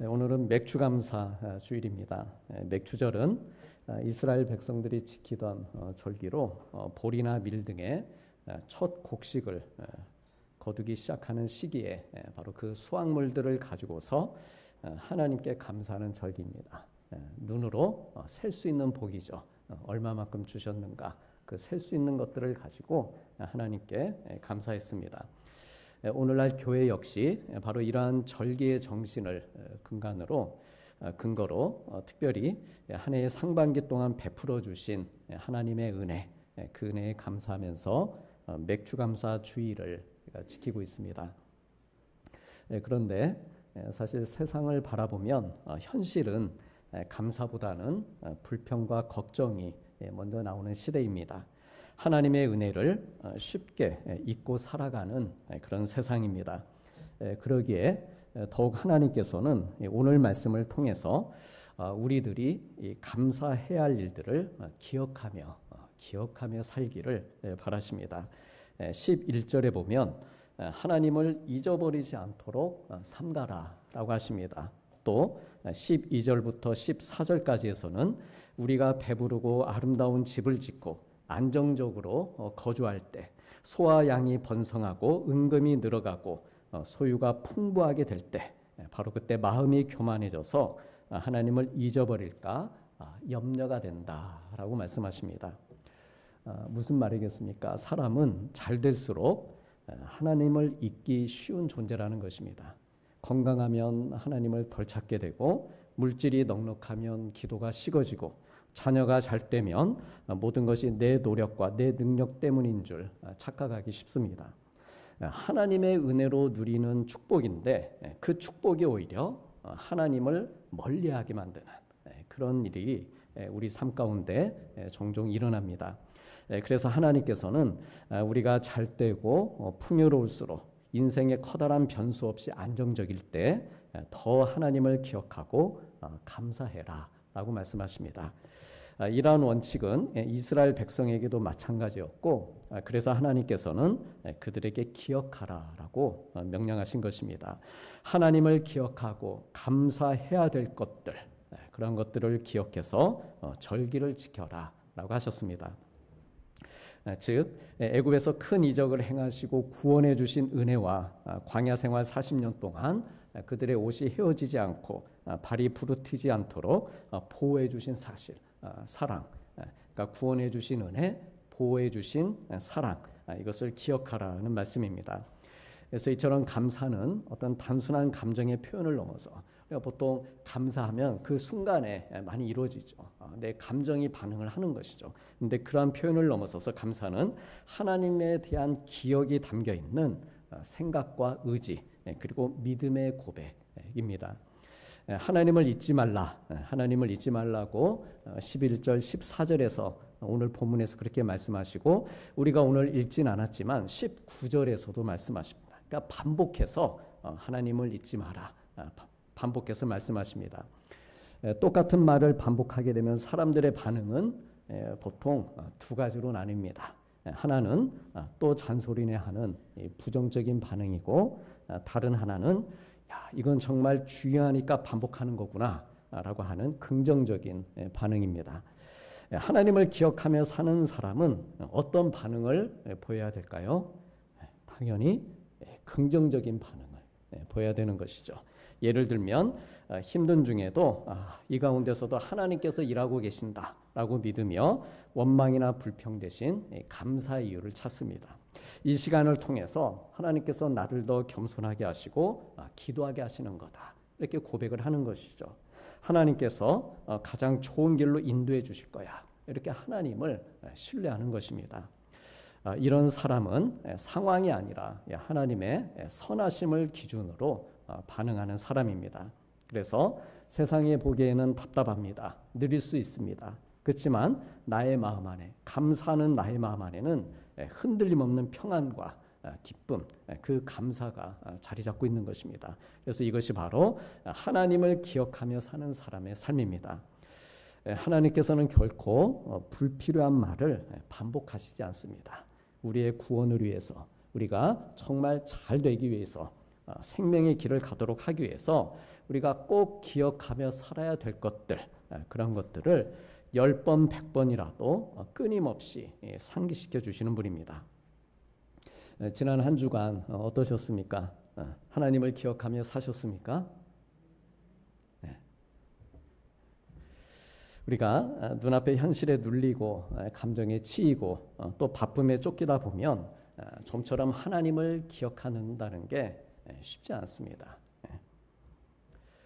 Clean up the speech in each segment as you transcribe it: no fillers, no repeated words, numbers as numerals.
오늘은 맥주감사 주일입니다. 맥주절은 이스라엘 백성들이 지키던 절기로 보리나 밀 등의 첫 곡식을 거두기 시작하는 시기에 바로 그 수확물들을 가지고서 하나님께 감사하는 절기입니다. 눈으로 셀 수 있는 복이죠. 얼마만큼 주셨는가, 그 셀 수 있는 것들을 가지고 하나님께 감사했습니다. 오늘날 교회 역시 바로 이러한 절기의 정신을 근거로 특별히 한 해의 상반기 동안 베풀어 주신 하나님의 은혜, 그 은혜에 감사하면서 맥주감사 주일을 지키고 있습니다. 그런데 사실 세상을 바라보면 현실은 감사보다는 불평과 걱정이 먼저 나오는 시대입니다. 하나님의 은혜를 쉽게 잊고 살아가는 그런 세상입니다. 그러기에 더욱 하나님께서는 오늘 말씀을 통해서 우리들이 감사해야 할 일들을 기억하며 살기를 바라십니다. 11절에 보면 하나님을 잊어버리지 않도록 삼가라라고 하십니다. 또 12절부터 14절까지에서는 우리가 배부르고 아름다운 집을 짓고 안정적으로 거주할 때 소와 양이 번성하고 은금이 늘어가고 소유가 풍부하게 될 때 바로 그때 마음이 교만해져서 하나님을 잊어버릴까 염려가 된다라고 말씀하십니다. 무슨 말이겠습니까? 사람은 잘 될수록 하나님을 잊기 쉬운 존재라는 것입니다. 건강하면 하나님을 덜 찾게 되고 물질이 넉넉하면 기도가 식어지고 자녀가 잘 되면 모든 것이 내 노력과 내 능력 때문인 줄 착각하기 쉽습니다. 하나님의 은혜로 누리는 축복인데 그 축복이 오히려 하나님을 멀리하게 만드는 그런 일이 우리 삶 가운데 종종 일어납니다. 그래서 하나님께서는 우리가 잘 되고 풍요로울수록 인생의 커다란 변수 없이 안정적일 때 더 하나님을 기억하고 감사해라 라고 말씀하십니다. 이러한 원칙은 이스라엘 백성에게도 마찬가지였고 그래서 하나님께서는 그들에게 기억하라라고 명령하신 것입니다. 하나님을 기억하고 감사해야 될 것들, 그런 것들을 기억해서 절기를 지켜라라고 하셨습니다. 즉 애굽에서 큰 이적을 행하시고 구원해 주신 은혜와 광야 생활 40년 동안 그들의 옷이 헤어지지 않고 발이 부르트지 않도록 보호해 주신 사실, 사랑, 그러니까 구원해 주신 은혜, 보호해 주신 사랑, 이것을 기억하라는 말씀입니다. 그래서 이처럼 감사는 어떤 단순한 감정의 표현을 넘어서 우리가 보통 감사하면 그 순간에 많이 이루어지죠. 내 감정이 반응을 하는 것이죠. 그런데 그러한 표현을 넘어서서 감사는 하나님에 대한 기억이 담겨 있는 생각과 의지 그리고 믿음의 고백입니다. 하나님을 잊지 말라. 하나님을 잊지 말라고 11절 14절에서 오늘 본문에서 그렇게 말씀하시고 우리가 오늘 읽진 않았지만 19절에서도 말씀하십니다. 그러니까 반복해서 하나님을 잊지 마라. 반복해서 말씀하십니다. 똑같은 말을 반복하게 되면 사람들의 반응은 보통 두 가지로 나뉩니다. 하나는 또 잔소리네 하는 부정적인 반응이고 다른 하나는 이건 정말 중요하니까 반복하는 거구나 라고 하는 긍정적인 반응입니다. 하나님을 기억하며 사는 사람은 어떤 반응을 보여야 될까요? 당연히 긍정적인 반응을 보여야 되는 것이죠. 예를 들면 힘든 중에도 이 가운데서도 하나님께서 일하고 계신다라고 믿으며 원망이나 불평 대신 감사의 이유를 찾습니다. 이 시간을 통해서 하나님께서 나를 더 겸손하게 하시고 기도하게 하시는 거다. 이렇게 고백을 하는 것이죠. 하나님께서 가장 좋은 길로 인도해 주실 거야. 이렇게 하나님을 신뢰하는 것입니다. 이런 사람은 상황이 아니라 하나님의 선하심을 기준으로 반응하는 사람입니다. 그래서 세상에 보기에는 답답합니다. 느릴 수 있습니다. 그렇지만 나의 마음 안에, 감사하는 나의 마음 안에는 흔들림 없는 평안과 기쁨, 그 감사가 자리 잡고 있는 것입니다. 그래서 이것이 바로 하나님을 기억하며 사는 사람의 삶입니다. 하나님께서는 결코 불필요한 말을 반복하시지 않습니다. 우리의 구원을 위해서, 우리가 정말 잘 되기 위해서, 생명의 길을 가도록 하기 위해서 우리가 꼭 기억하며 살아야 될 것들, 그런 것들을 10번, 100번이라도 끊임없이 상기시켜 주시는 분입니다. 지난 한 주간 어떠셨습니까? 하나님을 기억하며 사셨습니까? 우리가 눈앞의 현실에 눌리고 감정에 치이고 또 바쁨에 쫓기다 보면 좀처럼 하나님을 기억한다는 게 쉽지 않습니다.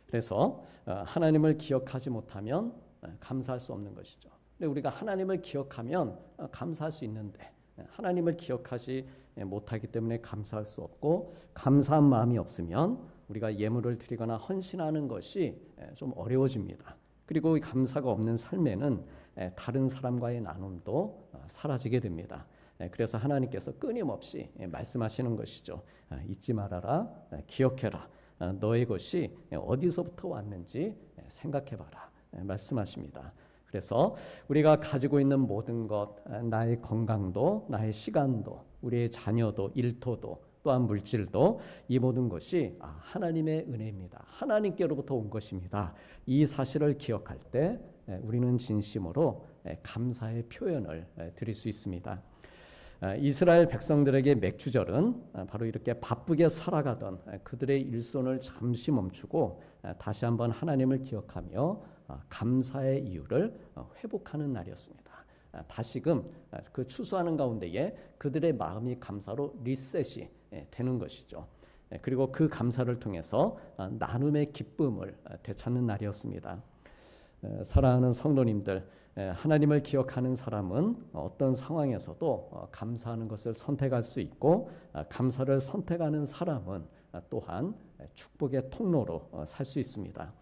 그래서 하나님을 기억하지 못하면 감사할 수 없는 것이죠. 근데 우리가 하나님을 기억하면 감사할 수 있는데 하나님을 기억하지 못하기 때문에 감사할 수 없고, 감사한 마음이 없으면 우리가 예물을 드리거나 헌신하는 것이 좀 어려워집니다. 그리고 감사가 없는 삶에는 다른 사람과의 나눔도 사라지게 됩니다. 그래서 하나님께서 끊임없이 말씀하시는 것이죠. 잊지 말아라, 기억해라. 너의 것이 어디서부터 왔는지 생각해봐라. 말씀하십니다. 그래서 우리가 가지고 있는 모든 것, 나의 건강도, 나의 시간도, 우리의 자녀도, 일터도, 또한 물질도, 이 모든 것이 하나님의 은혜입니다. 하나님께로부터 온 것입니다. 이 사실을 기억할 때 우리는 진심으로 감사의 표현을 드릴 수 있습니다. 이스라엘 백성들에게 맥주절은 바로 이렇게 바쁘게 살아가던 그들의 일손을 잠시 멈추고 다시 한번 하나님을 기억하며 감사의 이유를 회복하는 날이었습니다. 다시금 그 추수하는 가운데에 그들의 마음이 감사로 리셋이 되는 것이죠. 그리고 그 감사를 통해서 나눔의 기쁨을 되찾는 날이었습니다. 사랑하는 성도님들, 하나님을 기억하는 사람은 어떤 상황에서도 감사하는 것을 선택할 수 있고, 감사를 선택하는 사람은 또한 축복의 통로로 살 수 있습니다.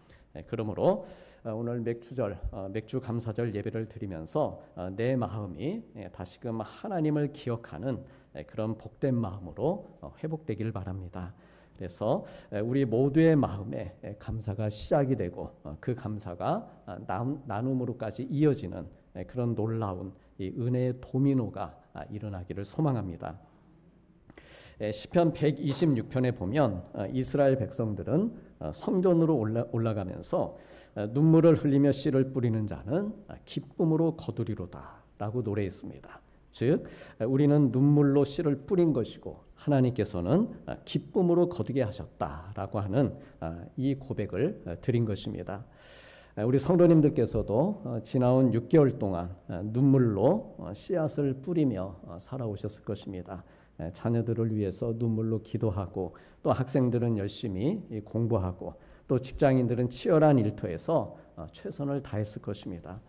그러므로 오늘 맥주절, 맥주 감사절 예배를 드리면서 내 마음이 다시금 하나님을 기억하는 그런 복된 마음으로 회복되길 바랍니다. 그래서 우리 모두의 마음에 감사가 시작이 되고 그 감사가 나눔으로까지 이어지는 그런 놀라운 이 은혜의 도미노가 일어나기를 소망합니다. 시편 126편에 보면 이스라엘 백성들은 성전으로 올라가면서 눈물을 흘리며 씨를 뿌리는 자는 기쁨으로 거두리로다 라고 노래했습니다. 즉 우리는 눈물로 씨를 뿌린 것이고 하나님께서는 기쁨으로 거두게 하셨다라고 하는 이 고백을 드린 것입니다. 우리 성도님들께서도 지나온 6개월 동안 눈물로 씨앗을 뿌리며 살아오셨을 것입니다. 자녀들을 위해서 눈물로 기도하고, 또 학생들은 열심히 공부하고, 또 직장인들은 치열한 일터에서 최선을 다했을 것입니다.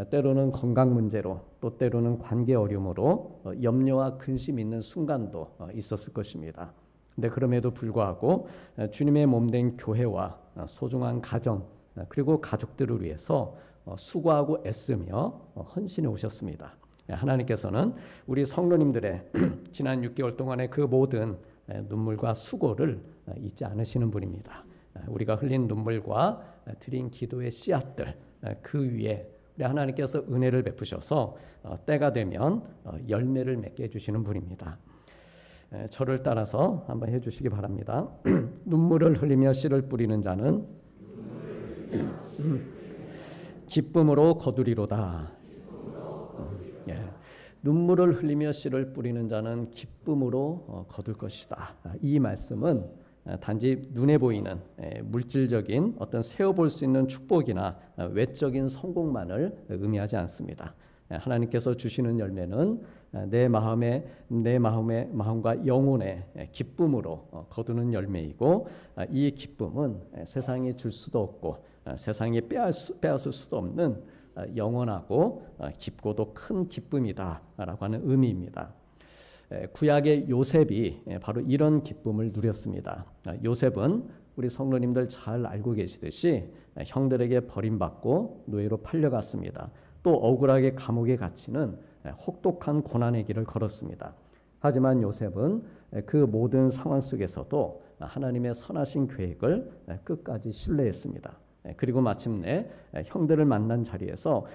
때로는 건강 문제로, 또 때로는 관계 어려움으로 염려와 근심 있는 순간도 있었을 것입니다. 근데 그럼에도 불구하고 주님의 몸된 교회와 소중한 가정, 그리고 가족들을 위해서 수고하고 애쓰며 헌신해 오셨습니다. 하나님께서는 우리 성도님들의 지난 6개월 동안의 그 모든 눈물과 수고를 잊지 않으시는 분입니다. 우리가 흘린 눈물과 드린 기도의 씨앗들, 그 위에 우리 하나님께서 은혜를 베푸셔서 때가 되면 열매를 맺게 해주시는 분입니다. 저를 따라서 한번 해주시기 바랍니다. 눈물을 흘리며 씨를 뿌리는 자는 기쁨으로 거두리로다. 눈물을 흘리며 씨를 뿌리는 자는 기쁨으로 거둘 것이다. 이 말씀은 단지 눈에 보이는 물질적인 어떤 세어볼 수 있는 축복이나 외적인 성공만을 의미하지 않습니다. 하나님께서 주시는 열매는 내 마음과 영혼의 기쁨으로 거두는 열매이고, 이 기쁨은 세상이 줄 수도 없고 세상이 빼앗을 수도 없는 영원하고 깊고도 큰 기쁨이다라고 하는 의미입니다. 구약의 요셉이 바로 이런 기쁨을 누렸습니다. 요셉은 우리 성도님들 잘 알고 계시듯이 형들에게 버림받고 노예로 팔려갔습니다. 또 억울하게 감옥에 갇히는 혹독한 고난의 길을 걸었습니다. 하지만 요셉은 그 모든 상황 속에서도 하나님의 선하신 계획을 끝까지 신뢰했습니다. 그리고 마침내 형들을 만난 자리에서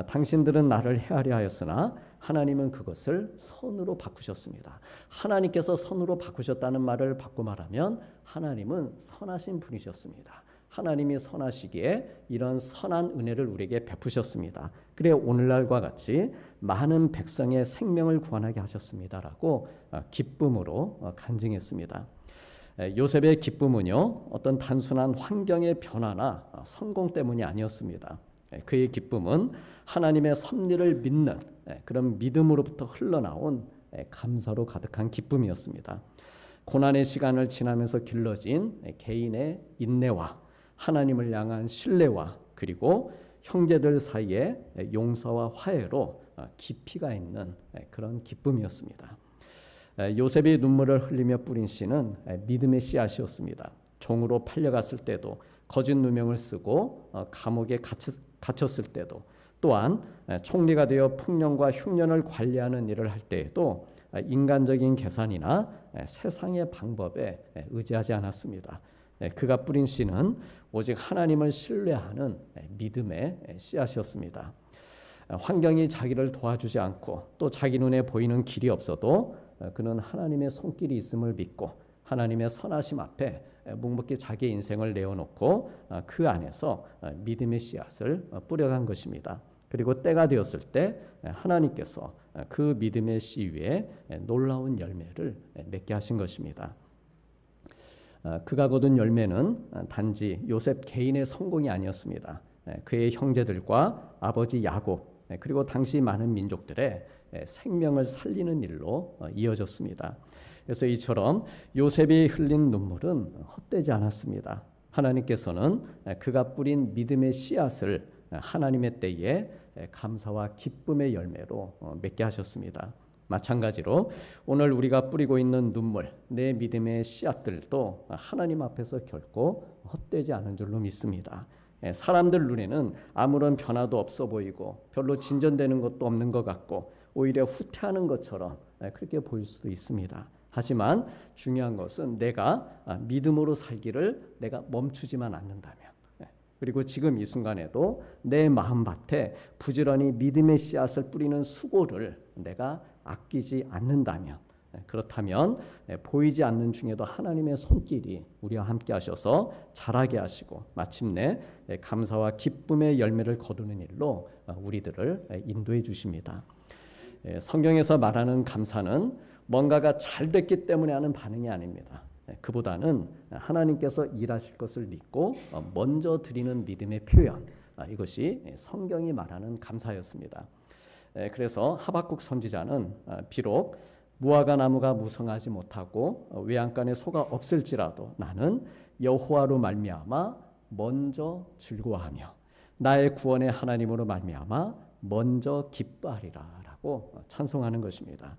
당신들은 나를 해하려 하였으나 하나님은 그것을 선으로 바꾸셨습니다. 하나님께서 선으로 바꾸셨다는 말을 바꿔 말하면 하나님은 선하신 분이셨습니다. 하나님이 선하시기에 이런 선한 은혜를 우리에게 베푸셨습니다. 그래 오늘날과 같이 많은 백성의 생명을 구원하게 하셨습니다라고 기쁨으로 간증했습니다. 요셉의 기쁨은요, 어떤 단순한 환경의 변화나 성공 때문이 아니었습니다. 그의 기쁨은 하나님의 섭리를 믿는 그런 믿음으로부터 흘러나온 감사로 가득한 기쁨이었습니다. 고난의 시간을 지나면서 길러진 개인의 인내와 하나님을 향한 신뢰와 그리고 형제들 사이의 용서와 화해로 깊이가 있는 그런 기쁨이었습니다. 요셉이 눈물을 흘리며 뿌린 씨는 믿음의 씨앗이었습니다. 종으로 팔려갔을 때도, 거짓 누명을 쓰고 감옥에 갇혔을 때도, 또한 총리가 되어 풍년과 흉년을 관리하는 일을 할 때에도 인간적인 계산이나 세상의 방법에 의지하지 않았습니다. 그가 뿌린 씨는 오직 하나님을 신뢰하는 믿음의 씨앗이었습니다. 환경이 자기를 도와주지 않고 또 자기 눈에 보이는 길이 없어도 그는 하나님의 손길이 있음을 믿고 하나님의 선하심 앞에 묵묵히 자기의 인생을 내어놓고 그 안에서 믿음의 씨앗을 뿌려간 것입니다. 그리고 때가 되었을 때 하나님께서 그 믿음의 씨 위에 놀라운 열매를 맺게 하신 것입니다. 그가 거둔 열매는 단지 요셉 개인의 성공이 아니었습니다. 그의 형제들과 아버지 야곱 그리고 당시 많은 민족들의 생명을 살리는 일로 이어졌습니다. 그래서 이처럼 요셉이 흘린 눈물은 헛되지 않았습니다. 하나님께서는 그가 뿌린 믿음의 씨앗을 하나님의 때에 감사와 기쁨의 열매로 맺게 하셨습니다. 마찬가지로 오늘 우리가 뿌리고 있는 눈물, 내 믿음의 씨앗들도 하나님 앞에서 결코 헛되지 않은 줄로 믿습니다. 사람들 눈에는 아무런 변화도 없어 보이고 별로 진전되는 것도 없는 것 같고 오히려 후퇴하는 것처럼 그렇게 보일 수도 있습니다. 하지만 중요한 것은 내가 믿음으로 살기를 내가 멈추지만 않는다면, 그리고 지금 이 순간에도 내 마음밭에 부지런히 믿음의 씨앗을 뿌리는 수고를 내가 아끼지 않는다면, 그렇다면 보이지 않는 중에도 하나님의 손길이 우리와 함께 하셔서 자라게 하시고 마침내 감사와 기쁨의 열매를 거두는 일로 우리들을 인도해 주십니다. 성경에서 말하는 감사는 뭔가가 잘 됐기 때문에 하는 반응이 아닙니다. 그보다는 하나님께서 일하실 것을 믿고 먼저 드리는 믿음의 표현, 이것이 성경이 말하는 감사였습니다. 그래서 하박국 선지자는 비록 무화과 나무가 무성하지 못하고 외양간에 소가 없을지라도 나는 여호와로 말미암아 먼저 즐거워하며 나의 구원의 하나님으로 말미암아 먼저 기뻐하리라라고 찬송하는 것입니다.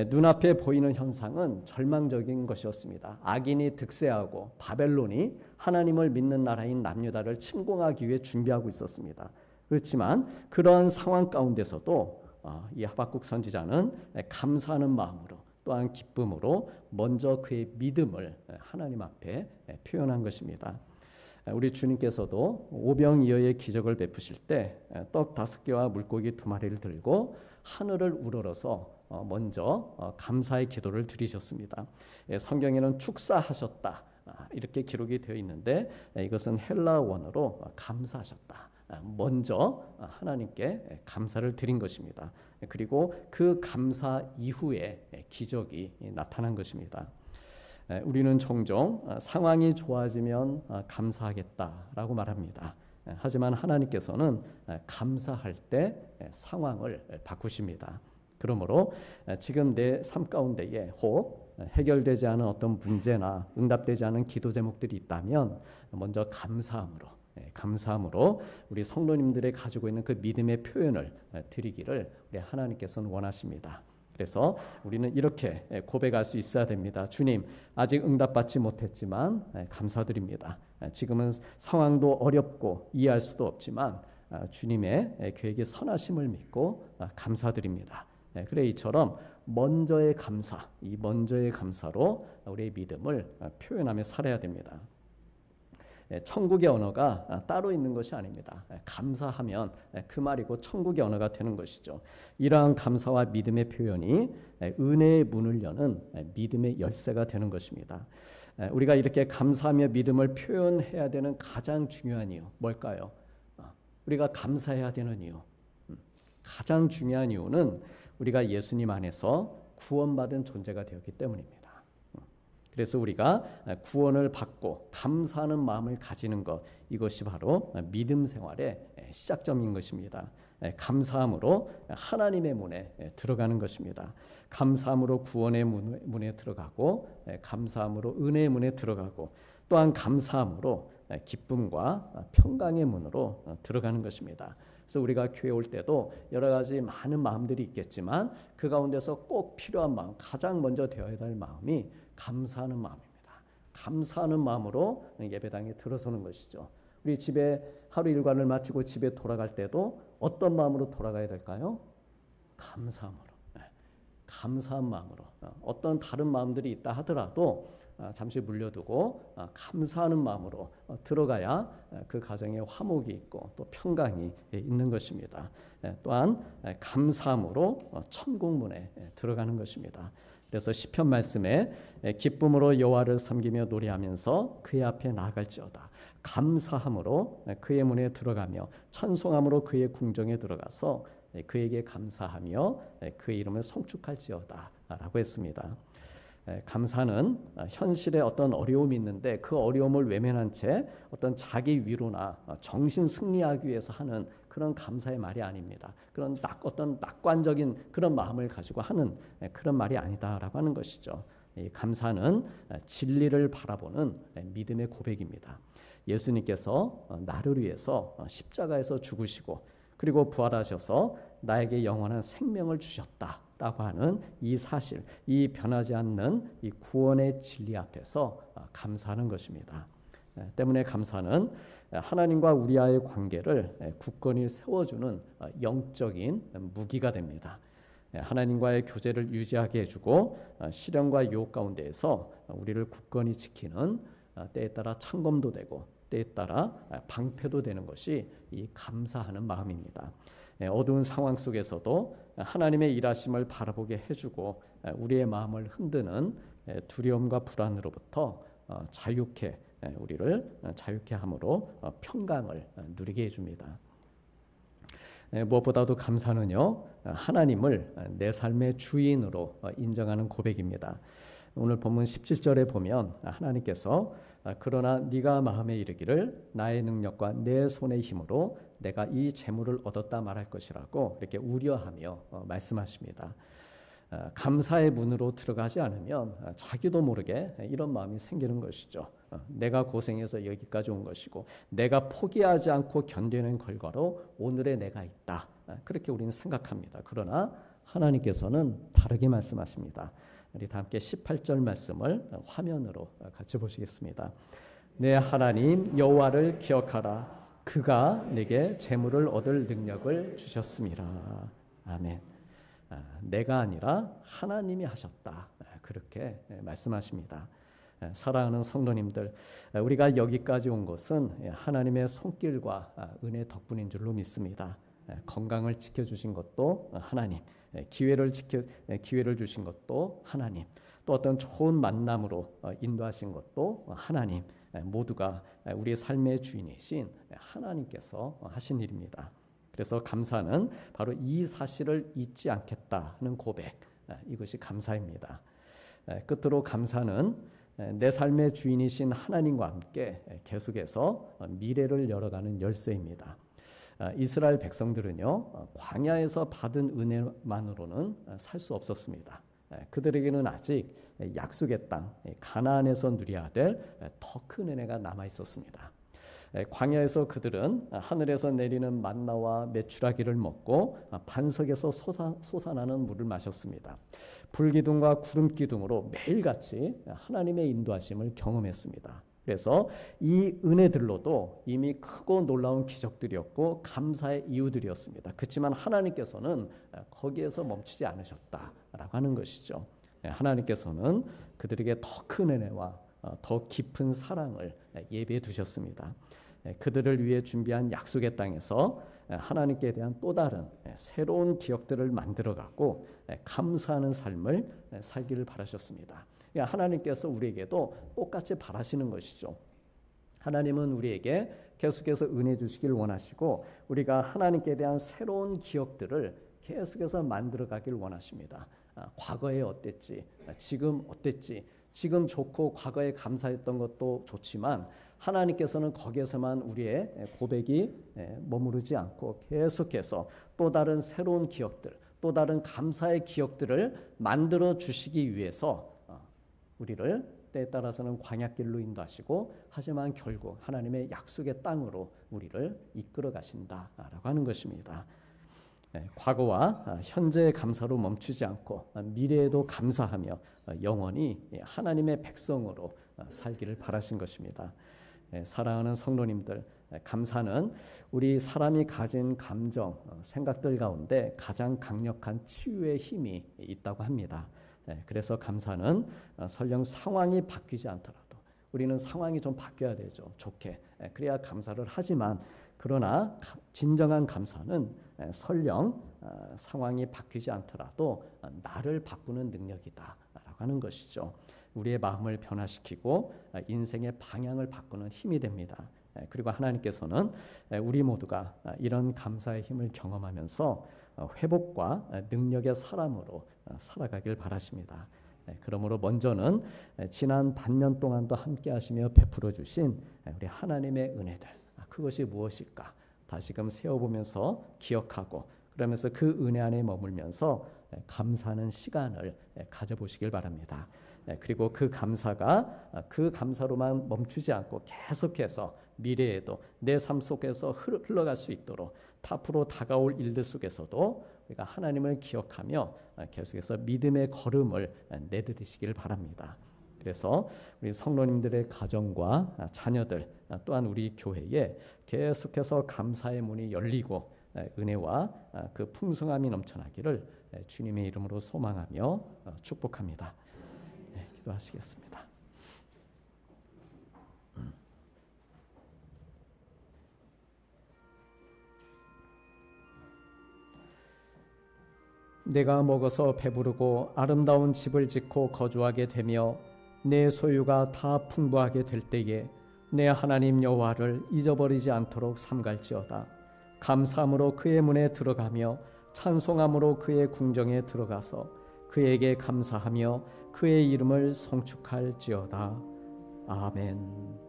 눈앞에 보이는 현상은 절망적인 것이었습니다. 악인이 득세하고 바벨론이 하나님을 믿는 나라인 남유다를 침공하기 위해 준비하고 있었습니다. 그렇지만 그러한 상황 가운데서도 이 하박국 선지자는 감사하는 마음으로 또한 기쁨으로 먼저 그의 믿음을 하나님 앞에 표현한 것입니다. 우리 주님께서도 오병이어의 기적을 베푸실 때 떡 5개와 물고기 2마리를 들고 하늘을 우러러서 먼저 감사의 기도를 드리셨습니다. 성경에는 축사하셨다 이렇게 기록이 되어 있는데 이것은 헬라 원어로 감사하셨다. 먼저 하나님께 감사를 드린 것입니다. 그리고 그 감사 이후에 기적이 나타난 것입니다. 우리는 종종 상황이 좋아지면 감사하겠다라고 말합니다. 하지만 하나님께서는 감사할 때 상황을 바꾸십니다. 그러므로 지금 내 삶 가운데에 혹 해결되지 않은 어떤 문제나 응답되지 않은 기도 제목들이 있다면 먼저 감사함으로 우리 성도님들이 가지고 있는 그 믿음의 표현을 드리기를 우리 하나님께서는 원하십니다. 그래서 우리는 이렇게 고백할 수 있어야 됩니다. 주님, 아직 응답받지 못했지만 감사드립니다. 지금은 상황도 어렵고 이해할 수도 없지만 주님의 계획의 선하심을 믿고 감사드립니다. 그래 이처럼 먼저의 감사, 이 먼저의 감사로 우리의 믿음을 표현하며 살아야 됩니다. 천국의 언어가 따로 있는 것이 아닙니다. 감사하면 그 말이고 천국의 언어가 되는 것이죠. 이러한 감사와 믿음의 표현이 은혜의 문을 여는 믿음의 열쇠가 되는 것입니다. 우리가 이렇게 감사하며 믿음을 표현해야 되는 가장 중요한 이유 뭘까요? 우리가 감사해야 되는 이유, 가장 중요한 이유는 우리가 예수님 안에서 구원받은 존재가 되었기 때문입니다. 그래서 우리가 구원을 받고 감사하는 마음을 가지는 것, 이것이 바로 믿음 생활의 시작점인 것입니다. 감사함으로 하나님의 문에 들어가는 것입니다. 감사함으로 구원의 문에 들어가고, 감사함으로 은혜의 문에 들어가고, 또한 감사함으로 기쁨과 평강의 문으로 들어가는 것입니다. 그래서 우리가 교회 올 때도 여러 가지 많은 마음들이 있겠지만 그 가운데서 꼭 필요한 마음, 가장 먼저 되어야 될 마음이 감사하는 마음입니다. 감사하는 마음으로 예배당에 들어서는 것이죠. 우리 집에 하루 일과를 마치고 집에 돌아갈 때도 어떤 마음으로 돌아가야 될까요? 감사함으로. 감사한 마음으로. 어떤 다른 마음들이 있다 하더라도 잠시 물려두고 감사하는 마음으로 들어가야 그 가정에 화목이 있고 또 평강이 있는 것입니다. 또한 감사함으로 천국문에 들어가는 것입니다. 그래서 시편 말씀에 기쁨으로 여호와를 섬기며 노래하면서 그의 앞에 나아갈지어다. 감사함으로 그의 문에 들어가며 찬송함으로 그의 궁정에 들어가서 그에게 감사하며 그의 이름을 송축할지어다 라고 했습니다. 감사는 현실에 어떤 어려움이 있는데 그 어려움을 외면한 채 어떤 자기 위로나 정신 승리하기 위해서 하는 그런 감사의 말이 아닙니다. 그런 어떤 낙관적인 그런 마음을 가지고 하는 그런 말이 아니다라고 하는 것이죠. 이 감사는 진리를 바라보는 믿음의 고백입니다. 예수님께서 나를 위해서 십자가에서 죽으시고 그리고 부활하셔서 나에게 영원한 생명을 주셨다라고 하는 이 사실, 이 변하지 않는 이 구원의 진리 앞에서 감사하는 것입니다. 때문에 감사는 하나님과 우리와의 관계를 굳건히 세워주는 영적인 무기가 됩니다. 하나님과의 교제를 유지하게 해주고 시련과 유혹 가운데에서 우리를 굳건히 지키는 때에 따라 창검도 되고 때에 따라 방패도 되는 것이 이 감사하는 마음입니다. 어두운 상황 속에서도 하나님의 일하심을 바라보게 해주고 우리의 마음을 흔드는 두려움과 불안으로부터 자유케 우리를 자유케 함으로 평강을 누리게 해줍니다. 무엇보다도 감사는요 하나님을 내 삶의 주인으로 인정하는 고백입니다. 오늘 본문 17절에 보면 하나님께서 그러나 네가 마음에 이르기를 나의 능력과 내 손의 힘으로 내가 이 재물을 얻었다 말할 것이라고 이렇게 우려하며 말씀하십니다. 감사의 문으로 들어가지 않으면 자기도 모르게 이런 마음이 생기는 것이죠. 내가 고생해서 여기까지 온 것이고 내가 포기하지 않고 견뎌낸 결과로 오늘의 내가 있다. 그렇게 우리는 생각합니다. 그러나 하나님께서는 다르게 말씀하십니다. 우리 다 함께 18절 말씀을 화면으로 같이 보시겠습니다. 내 하나님 여호와를 기억하라. 그가 내게 재물을 얻을 능력을 주셨음이라. 아멘. 내가 아니라 하나님이 하셨다. 그렇게 말씀하십니다. 사랑하는 성도님들, 우리가 여기까지 온 것은 하나님의 손길과 은혜 덕분인 줄로 믿습니다. 건강을 지켜주신 것도 하나님, 기회를 주신 것도 하나님, 또 어떤 좋은 만남으로 인도하신 것도 하나님, 모두가 우리의 삶의 주인이신 하나님께서 하신 일입니다. 그래서 감사는 바로 이 사실을 잊지 않겠다는 고백, 이것이 감사입니다. 끝으로 감사는 내 삶의 주인이신 하나님과 함께 계속해서 미래를 열어가는 열쇠입니다. 이스라엘 백성들은요 광야에서 받은 은혜만으로는 살 수 없었습니다. 그들에게는 아직 약속의 땅 가나안에서 누려야 될 더 큰 은혜가 남아 있었습니다. 광야에서 그들은 하늘에서 내리는 만나와 메추라기를 먹고 반석에서 솟아나는 물을 마셨습니다. 불기둥과 구름기둥으로 매일같이 하나님의 인도하심을 경험했습니다. 그래서 이 은혜들로도 이미 크고 놀라운 기적들이었고 감사의 이유들이었습니다. 그렇지만 하나님께서는 거기에서 멈추지 않으셨다라고 하는 것이죠. 하나님께서는 그들에게 더 큰 은혜와 더 깊은 사랑을 예배해 두셨습니다. 그들을 위해 준비한 약속의 땅에서 하나님께 대한 또 다른 새로운 기억들을 만들어가고 감사하는 삶을 살기를 바라셨습니다. 하나님께서 우리에게도 똑같이 바라시는 것이죠. 하나님은 우리에게 계속해서 은혜 주시길 원하시고 우리가 하나님께 대한 새로운 기억들을 계속해서 만들어가길 원하십니다. 과거에 어땠지, 지금 어땠지, 지금 좋고 과거에 감사했던 것도 좋지만 하나님께서는 거기에서만 우리의 고백이 머무르지 않고 계속해서 또 다른 새로운 기억들, 또 다른 감사의 기억들을 만들어 주시기 위해서 우리를 때에 따라서는 광야길로 인도하시고 하지만 결국 하나님의 약속의 땅으로 우리를 이끌어 가신다라고 하는 것입니다. 과거와 현재의 감사로 멈추지 않고 미래에도 감사하며 영원히 하나님의 백성으로 살기를 바라신 것입니다. 사랑하는 성도님들, 감사는 우리 사람이 가진 감정, 생각들 가운데 가장 강력한 치유의 힘이 있다고 합니다. 그래서 감사는 설령 상황이 바뀌지 않더라도 우리는 상황이 좀 바뀌어야 되죠. 좋게. 그래야 감사를 하지만 그러나 진정한 감사는 설령 상황이 바뀌지 않더라도 나를 바꾸는 능력이다 라고 하는 것이죠. 우리의 마음을 변화시키고 인생의 방향을 바꾸는 힘이 됩니다. 그리고 하나님께서는 우리 모두가 이런 감사의 힘을 경험하면서 회복과 능력의 사람으로 살아가길 바라십니다. 그러므로 먼저는 지난 반년 동안도 함께 하시며 베풀어 주신 우리 하나님의 은혜들, 그것이 무엇일까 다시금 세어보면서 기억하고 그러면서 그 은혜 안에 머물면서 감사하는 시간을 가져보시길 바랍니다. 그리고 그 감사가 그 감사로만 멈추지 않고 계속해서 미래에도 내 삶 속에서 흘러갈 수 있도록 앞으로 다가올 일들 속에서도 우리가 하나님을 기억하며 계속해서 믿음의 걸음을 내디디시길 바랍니다. 그래서 우리 성도님들의 가정과 자녀들 또한 우리 교회에 계속해서 감사의 문이 열리고 은혜와 그 풍성함이 넘쳐나기를 주님의 이름으로 소망하며 축복합니다. 기도하시겠습니다. 내가 먹어서 배부르고 아름다운 집을 짓고 거주하게 되며 내 소유가 다 풍부하게 될 때에 내 하나님 여호와를 잊어버리지 않도록 삼갈지어다. 감사함으로 그의 문에 들어가며 찬송함으로 그의 궁정에 들어가서 그에게 감사하며 그의 이름을 송축할지어다. 아멘.